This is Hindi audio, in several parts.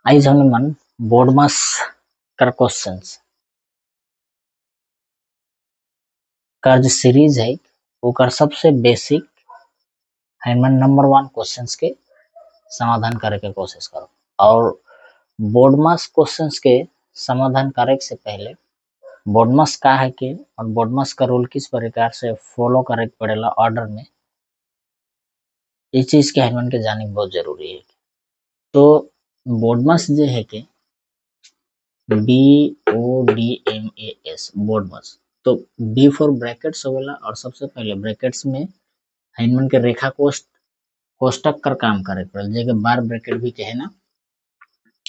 आइज हमने मन बोर्ड मास कर क्वेश्चंस का जो सीरीज है वो कर सबसे बेसिक है मन नंबर 1 क्वेश्चंस के समाधान करे के कोशिश करो। और बोर्ड मास क्वेश्चंस के समाधान करे से पहले बोर्ड मास का है कि और बोर्ड मास का रूल किस प्रकार से फॉलो करे पड़ेला ऑर्डर में, ये चीज के है मन के जाने बहुत जरूरी है। तो बोर्ड मास जो है कि BODMAS बोर्ड मास, तो बी फॉर ब्रैकेट्स होवेला और सबसे पहले ब्रैकेट्स में हाइनमन के रेखा कोष्टक कर काम करे पड़ेल जेके बार ब्रैकेट भी कहे ना।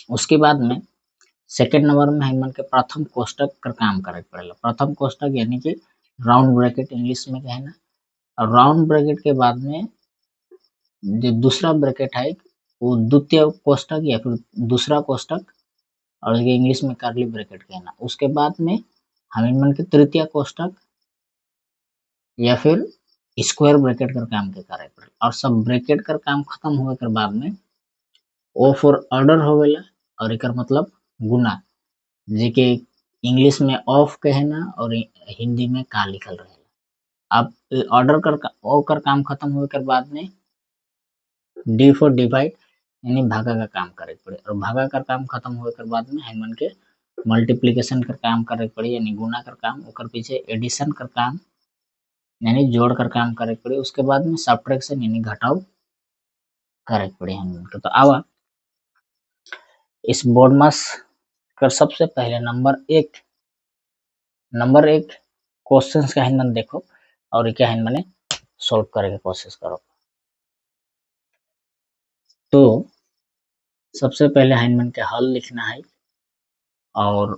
उसके बाद में सेकेंड नंबर में हाइनमन के प्रथम कोष्टक कर काम करे पड़ेला। प्रथम कोष्टक यानी कि राउंड ब्रैकेट इंग्लिश में कहे ना। और राउंड ब्रैकेट के बाद में जो दूसरा ब्रैकेट है वो द्वितीय कोष्टक या फिर दूसरा कोष्टक, और इंग्लिश में कर्ली ब्रैकेट कहना। उसके बाद में हाइनमन के तृतीय कोष्टक या फिर स्क्वायर ब्रैकेट कर काम के करे पड़े। और सब ब्रैकेट कर काम खत्म होने के बाद में ओ फॉर ऑर्डर होवेला और एक मतलब गुना, जेके इंग्लिश में ऑफ कहना और हिंदी में का लिखल रहेला। अब ऑर्डर कर ओ कर काम खत्म होने के बाद में डी फॉर डिवाइड यानी भागा का काम करे पड़े। और भागा कर काम खत्म होने के बाद में हाइनमन के मल्टीप्लिकेशन कर काम करे पड़े यानी गुना कर काम, ओकर पीछे एडिशन कर काम यानी जोड़ कर काम करे पड़े। उसके बाद में सब्ट्रैक्शन यानी घटाव करे पड़े हम। तो आवा इस बोर्ड मास कर सबसे पहले नंबर एक क्वेश्चंस का हिंदन देखो और क्या हिंद मैंने सॉल्व करे की कोशिश करो। तो सबसे पहले हाइनमन के हल लिखना है और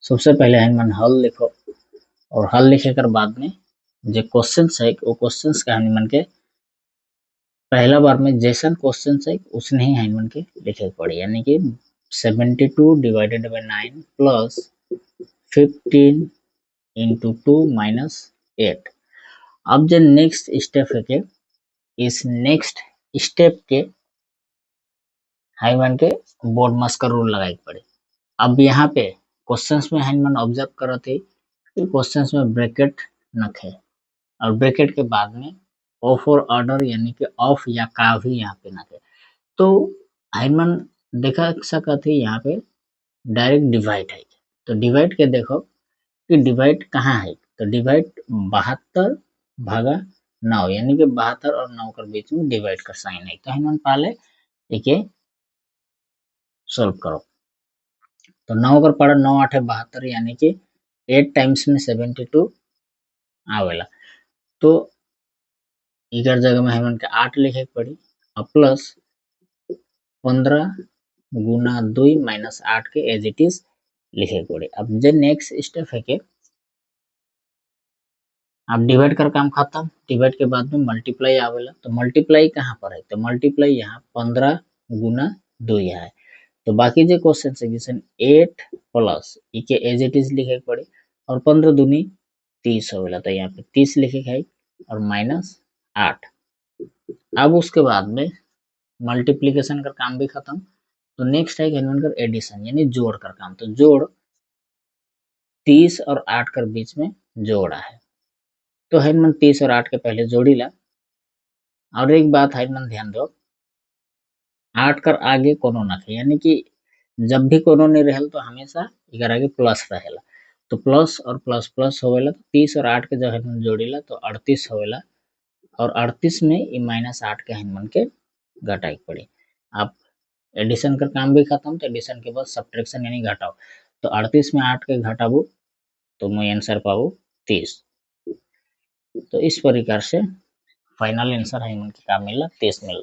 सबसे पहले हाइनमन हल लिखो और हल लिखे कर बाद में जो क्वेश्चंस है वो क्वेश्चंस का हाइनमन के पहला बार में जैसन क्वेश्चन है उसने ही हाइनमन के लिखे पड़े यानी कि 72 divided by 9 plus 15 into 2 minus 8। अब जो नेक्स्ट स्टेप है के इस नेक्स्ट स्टेप के हाइनमन के बोर्ड मास का रूल लगाई पड़े। अब यहाँ पे क्वेश्चंस में हाइनमन ऑब्जर्व करो थे कि क्वेश्चंस में ब्रैकेट नखे और ब्रैकेट के बाद में ओ फॉर ऑर्डर यानी कि ऑफ या का भी यहाँ पे नखे। तो हाइनमन देखा सकते हैं यहाँ पे डायरेक्ट डिवाइड है। तो डिवाइड के देखो कि डिवाइड कहाँ है, तो डिवाइड 72 भागा 9 यानी कि 72 और 9 के बीच में डिवाइड का साइन है। तो हाइनमन पहले एक सॉल्व करो। तो 9 कर पड़ा 9 8 72 यानी कि 8 टाइम्स में 72 आवेला। तो इधर जगह में हाइनमन के 8 लिखे पड़ी और प्लस 15 गुना 2 माइनस 8 के एज इट इज लिखे पड़े। अब जो नेक्स्ट स्टेप है के अब डिवाइड कर काम खत्म, डिवाइड के बाद में मल्टीप्लाई आवेला। तो मल्टीप्लाई कहाँ पर है, तो मल्टीप्लाई यहाँ 15 गुना 2 है। तो बाकी जो क्वेश्चन है जैसे 8 प्लस इके एज इट इज लिखे पड़े और 15 दूनी 30 होवेला। तो यहाँ पे 30 लिखे है और माइनस 8। अब उसके बाद में मल्टीप्लीकेशन का काम भी खत्म। तो नेक्स्ट है कर एडिशन यानी जोड़ कर काम। तो जोड़ 30 और 8 के बीच में जोड़ा है। तो हाइनमन 30 और 8 के पहले जोड़ी ला। और एक बात हाइनमन ध्यान दो 8 कर आगे कोनो ना थे यानी कि जब भी कोनो नहीं रहल तो हमेशा इधर आगे प्लस रहेला। तो प्लस और प्लस प्लस होवेला। तो 30 और 8 के जब हाइनमन जोड़ीला तो 38 होवेला और 38 में ये माइनस 8 के हाइनमन के घटाई पड़ी। आप एडिशन का काम भी खत्म। तो एडिशन के बाद सब्ट्रैक्शन यानी घटाओ। तो 38 में 8 के घटाबू तो मैं आंसर पाबू 30। तो इस प्रकार से फाइनल आंसर है इनके का मिला 30 मिला।